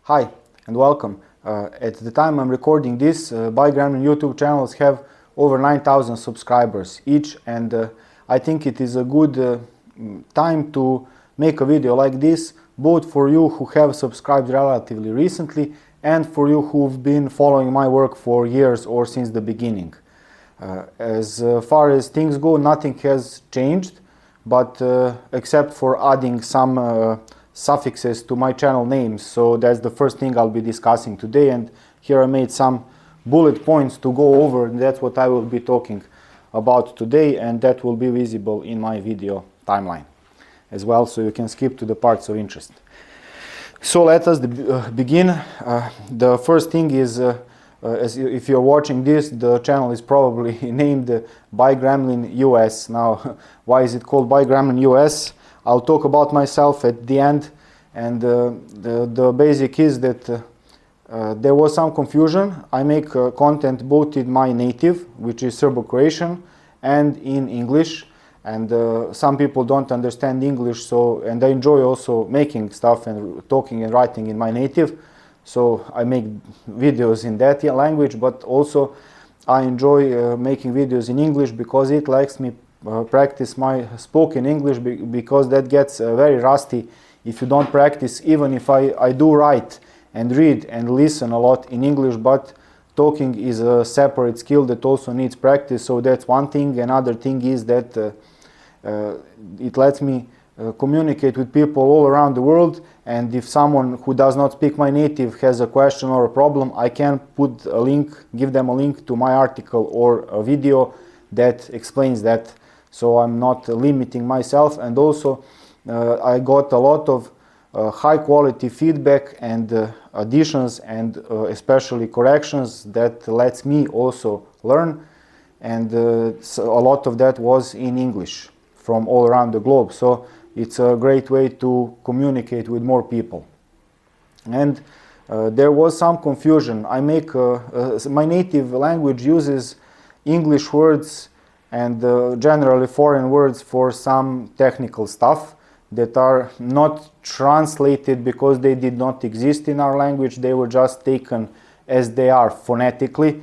Hi and welcome. At the time I'm recording this, BikeGremlin YouTube channels have over 9,000 subscribers each, and I think it is a good time to make a video like this, both for you who have subscribed relatively recently and for you who've been following my work for years or since the beginning. As far as things go, nothing has changed, but except for adding some suffixes to my channel names. So that's the first thing I'll be discussing today, and here I made some bullet points to go over, and that's what I will be talking about today, and that will be visible in my video timeline as well, so you can skip to the parts of interest. So let us begin. The first thing is, if you're watching this, the channel is probably named BikeGremlin US. Now, why is it called BikeGremlin US? I'll talk about myself at the end, and the basic is that there was some confusion. I make content both in my native, which is Serbo-Croatian, and in English, and some people don't understand English, and I enjoy also making stuff and talking and writing in my native, so I make videos in that language, but also I enjoy making videos in English because it lets me practice my spoken English, because that gets very rusty if you don't practice. Even if I do write and read and listen a lot in English, but talking is a separate skill that also needs practice. So that's one thing. Another thing is that it lets me communicate with people all around the world, and if someone who does not speak my native has a question or a problem, I can put a link, give them a link to my article or a video that explains that. So I'm not limiting myself, and also I got a lot of high quality feedback and additions and especially corrections that lets me also learn, and so a lot of that was in English from all around the globe. So it's a great way to communicate with more people. And there was some confusion. I make my native language uses English words and generally foreign words for some technical stuff that are not translated because they did not exist in our language. They were just taken as they are phonetically.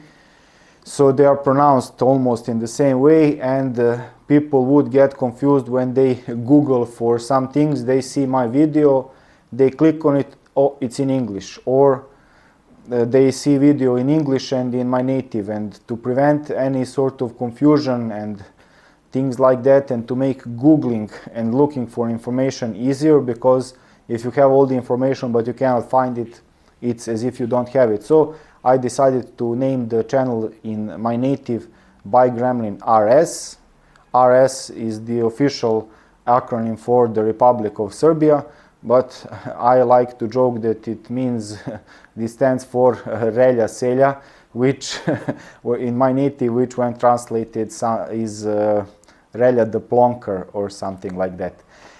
So they are pronounced almost in the same way, and people would get confused when they Google for some things. They see my video, they click on it, oh, it's in English, or they see video in English and in my native. And to prevent any sort of confusion and things like that, and to make Googling and looking for information easier, because if you have all the information but you cannot find it, it's as if you don't have it. So I decided to name the channel in my native BikeGremlin RS. RS is the official acronym for the Republic of Serbia, but I like to joke that it means, this stands for Relja Selja, which in my native, which when translated is Relja the Plonker or something like that.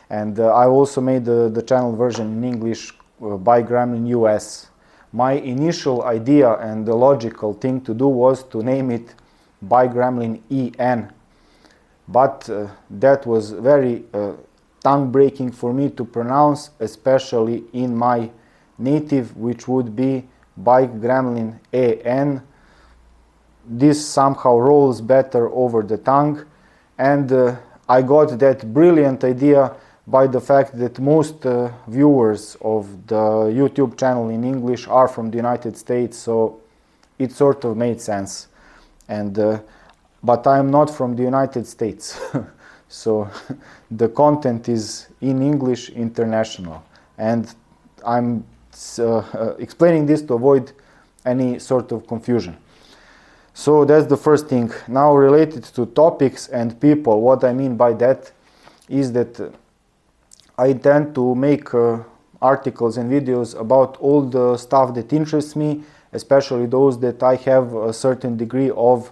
And I also made the channel version in English, BikeGremlin US. My initial idea and the logical thing to do was to name it BikeGremlin EN, but that was very tongue-breaking for me to pronounce, especially in my native, which would be BikeGremlin AN. This somehow rolls better over the tongue, and I got that brilliant idea by the fact that most viewers of the YouTube channel in English are from the United States, so it sort of made sense. And but I am not from the United States, so the content is in English international, and I'm explaining this to avoid any sort of confusion. So that's the first thing. Now, related to topics and people, what I mean by that is that I tend to make articles and videos about all the stuff that interests me, especially those that I have a certain degree of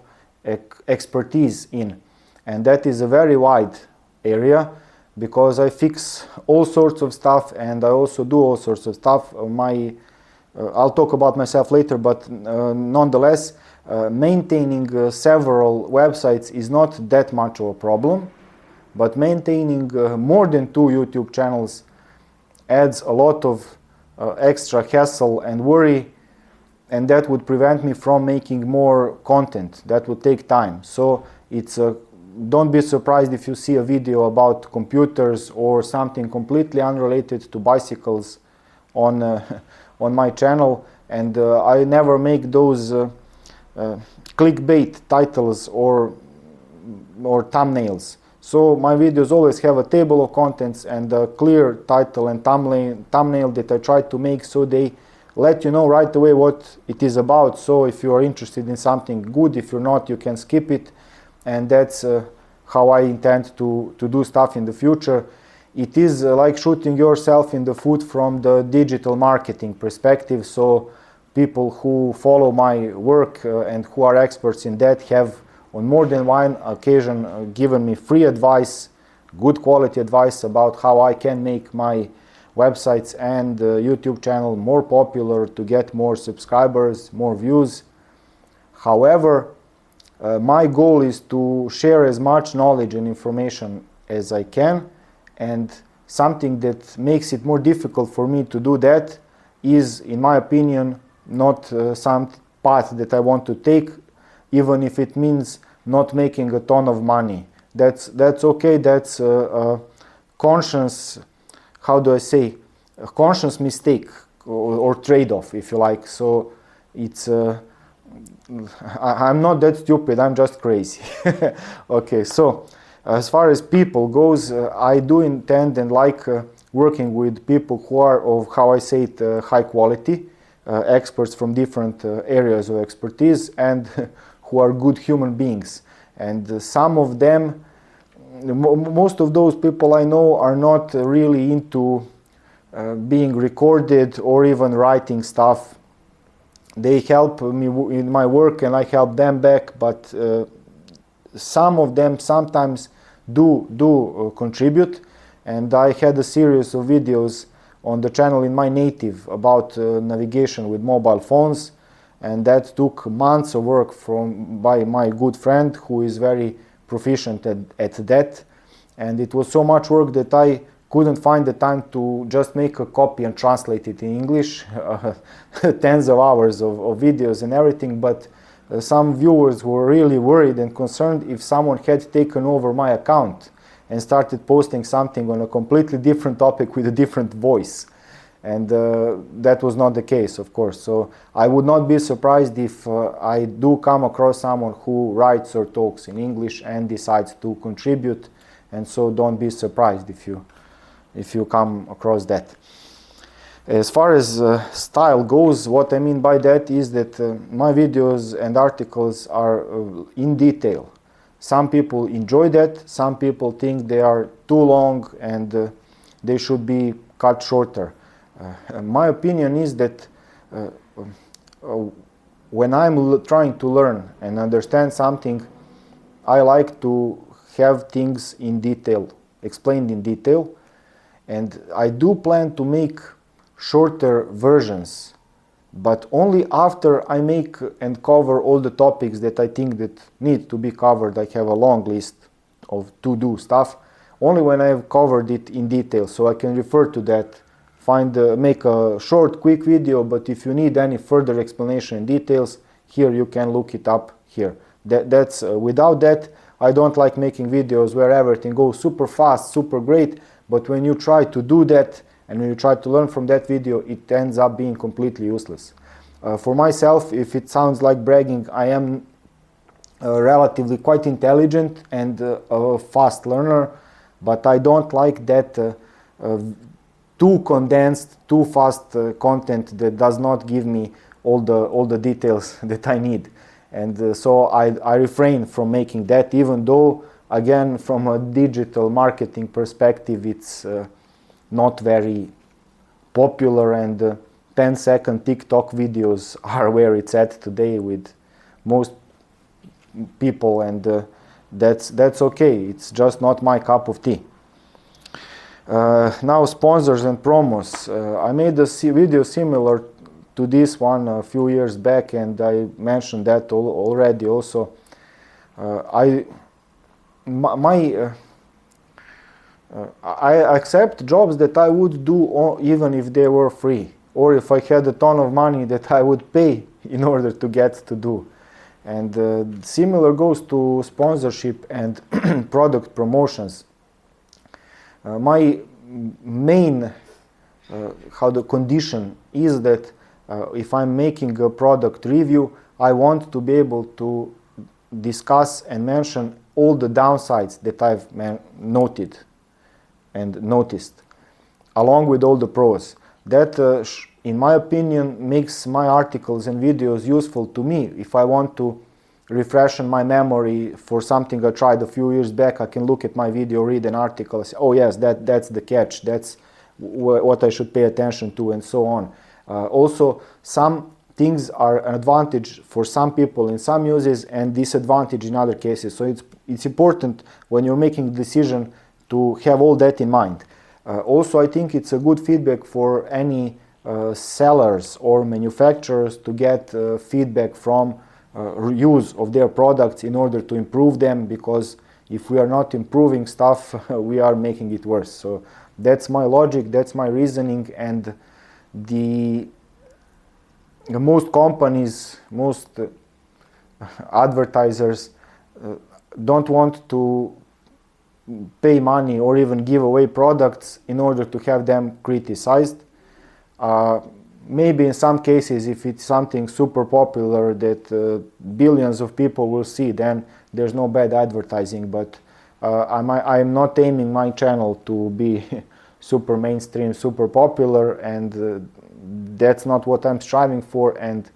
expertise in. And that is a very wide area, because I fix all sorts of stuff and I also do all sorts of stuff. I'll talk about myself later, but nonetheless, maintaining several websites is not that much of a problem, but maintaining more than 2 YouTube channels adds a lot of extra hassle and worry, and that would prevent me from making more content. That would take time. So don't be surprised if you see a video about computers or something completely unrelated to bicycles on on my channel, and I never make those clickbait titles or thumbnails. So my videos always have a table of contents and a clear title and thumbnail that I try to make, so they let you know right away what it is about. So if you are interested in something, good. If you're not, you can skip it. And that's how I intend to do stuff in the future. It is like shooting yourself in the foot from the digital marketing perspective. So people who follow my work and who are experts in that have on more than one occasion given me free advice, good quality advice about how I can make my websites and YouTube channel more popular to get more subscribers, more views. However, my goal is to share as much knowledge and information as I can, and something that makes it more difficult for me to do that is, in my opinion, not some path that I want to take, even if it means not making a ton of money. That's okay. That's a conscious, how do I say, a conscious mistake or trade-off, if you like. So it's I'm not that stupid, I'm just crazy. Okay, so as far as people goes, I do intend and like working with people who are of, how I say it, high quality, experts from different areas of expertise, and who are good human beings. And some of them, most of those people I know are not really into being recorded or even writing stuff. They help me in my work and I help them back, but some of them sometimes do contribute. And I had a series of videos on the channel in my native about navigation with mobile phones, and that took months of work by my good friend who is very proficient at that. And it was so much work that I couldn't find the time to just make a copy and translate it in English. Tens of hours of videos and everything, but some viewers were really worried and concerned if someone had taken over my account and started posting something on a completely different topic with a different voice. And that was not the case, of course. So I would not be surprised if I do come across someone who writes or talks in English and decides to contribute. And so don't be surprised if you come across that. As far as style goes, what I mean by that is that my videos and articles are in detail. Some people enjoy that, some people think they are too long and they should be cut shorter. My opinion is that when I'm trying to learn and understand something, I like to have things in detail, explained in detail. And I do plan to make shorter versions, but only after I make and cover all the topics that I think that need to be covered. I have a long list of to-do stuff, only when I have covered it in detail, so I can refer to that, make a short, quick video, but if you need any further explanation and details, here you can look it up here. That's without that, I don't like making videos where everything goes super fast, super great, but when you try to do that and when you try to learn from that video, it ends up being completely useless. For myself, if it sounds like bragging, I am relatively quite intelligent and a fast learner, but I don't like that too condensed, too fast content that does not give me all the details that I need. And so I refrain from making that, even though, again, from a digital marketing perspective, it's not very popular, and 10-second TikTok videos are where it's at today with most people, and that's okay. It's just not my cup of tea. Now, sponsors and promos. I made a video similar to this one a few years back, and I mentioned that already also. I accept jobs that I would do even if they were free, or if I had a ton of money that I would pay in order to get to do. And similar goes to sponsorship and product promotions. My main how the condition is that if I'm making a product review, I want to be able to discuss and mention all the downsides that I've noted and noticed, along with all the pros. That, in my opinion, makes my articles and videos useful to me. If I want to refresh my memory for something I tried a few years back, I can look at my video, read an article, say, oh yes, that's the catch, that's what I should pay attention to, and so on. Also, some things are an advantage for some people in some uses and disadvantage in other cases. So it's important when you're making a decision to have all that in mind. Also, I think it's a good feedback for any sellers or manufacturers to get feedback from use of their products in order to improve them, because if we are not improving stuff, we are making it worse. So that's my logic, that's my reasoning, and most companies, most advertisers don't want to pay money or even give away products in order to have them criticized. Maybe in some cases, if it's something super popular that billions of people will see, then there's no bad advertising. But I'm not aiming my channel to be super mainstream, super popular, and that's not what I'm striving for. And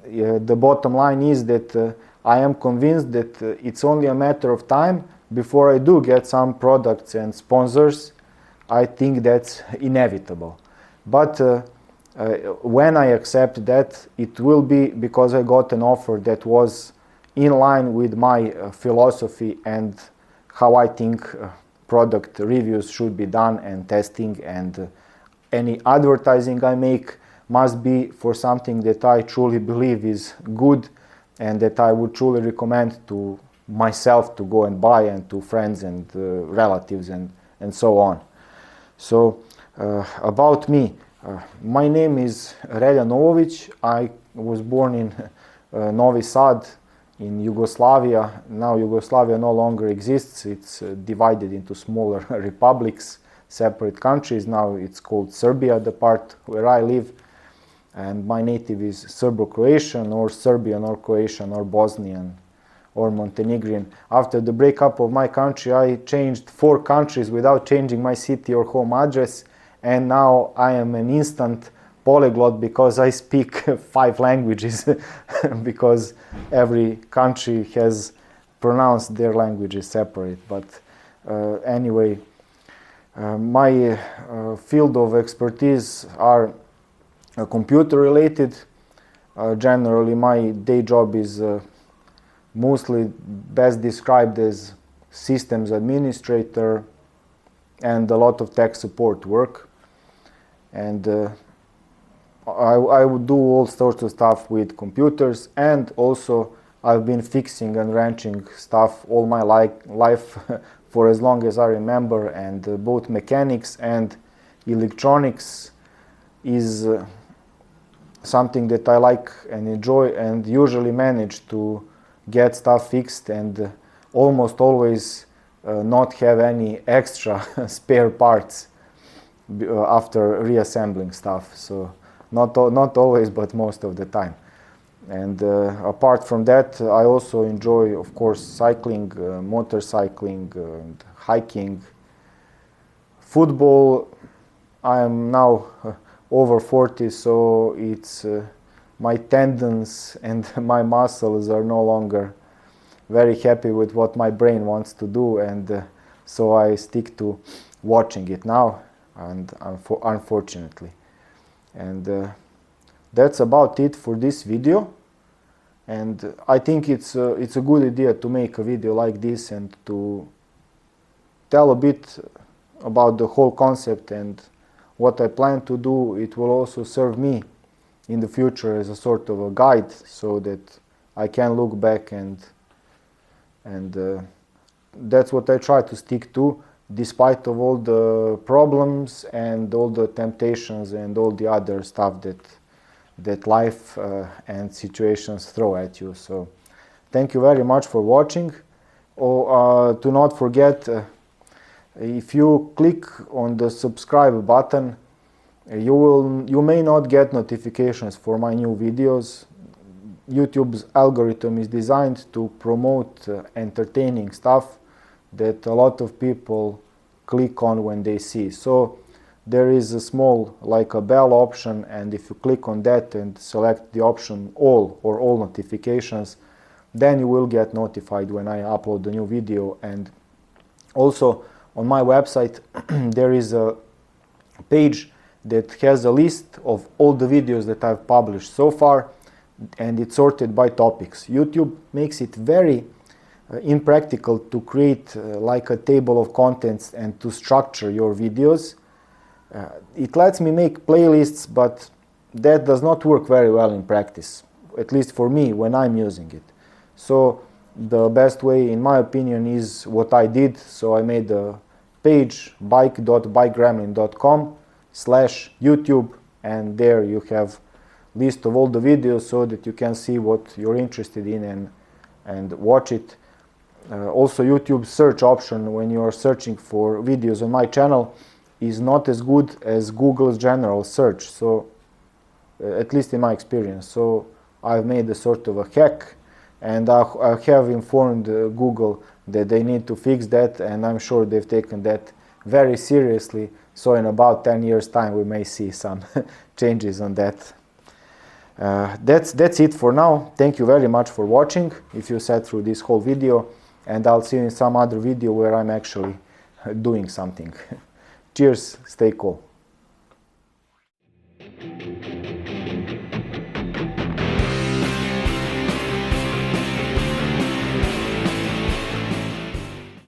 the bottom line is that I am convinced that it's only a matter of time before I do get some products and sponsors. I think that's inevitable. But when I accept that, it will be because I got an offer that was in line with my philosophy and how I think product reviews should be done, and testing, and any advertising I make must be for something that I truly believe is good and that I would truly recommend to myself to go and buy, and to friends and relatives and so on. So about me, my name is Relja Novovic. I was born in Novi Sad in Yugoslavia. Now Yugoslavia no longer exists. It's divided into smaller republics, separate countries. Now it's called Serbia, the part where I live. And my native is Serbo-Croatian, or Serbian, or Croatian, or Bosnian, or Montenegrin. After the breakup of my country, I changed 4 countries without changing my city or home address, and now I am an instant polyglot because I speak 5 languages because every country has pronounced their languages separate. But anyway, my field of expertise are computer related. Generally, my day job is mostly best described as systems administrator and a lot of tech support work. And I would do all sorts of stuff with computers, and also I've been fixing and wrenching stuff all my life for as long as I remember, and both mechanics and electronics is something that I like and enjoy, and usually manage to get stuff fixed, and almost always not have any extra spare parts after reassembling stuff. So not always, but most of the time. And apart from that, I also enjoy, of course, cycling, motorcycling, and hiking, football. I am now over 40, so it's my tendons and my muscles are no longer very happy with what my brain wants to do, and so I stick to watching it now, and unfortunately. And that's about it for this video. And I think it's a good idea to make a video like this and to tell a bit about the whole concept and what I plan to do. It will also serve me in the future as a sort of a guide, so that I can look back, and that's what I try to stick to. despite of all the problems and all the temptations and all the other stuff that life and situations throw at you. So thank you very much for watching. Do not forget, if you click on the subscribe button, you may not get notifications for my new videos. YouTube's algorithm is designed to promote entertaining stuff that a lot of people click on when they see. So there is a small, like a bell option, and if you click on that and select the option all or all notifications, then you will get notified when I upload the new video. And also on my website there is a page that has a list of all the videos that I've published so far, and it's sorted by topics. YouTube makes it very impractical to create like a table of contents and to structure your videos. It lets me make playlists, but that does not work very well in practice, at least for me when I'm using it. So the best way, in my opinion, is what I did. So I made a page, bike.bikegremlin.com/YouTube, and there you have list of all the videos so that you can see what you're interested in and watch it. Also, YouTube's search option when you are searching for videos on my channel is not as good as Google's general search, so at least in my experience. So I've made a sort of a hack, and I have informed Google that they need to fix that, and I'm sure they've taken that very seriously. So in about 10 years time we may see some changes on that. That's it for now. Thank you very much for watching, if you sat through this whole video, and I'll see you in some other video where I'm actually doing something. Cheers, stay cool.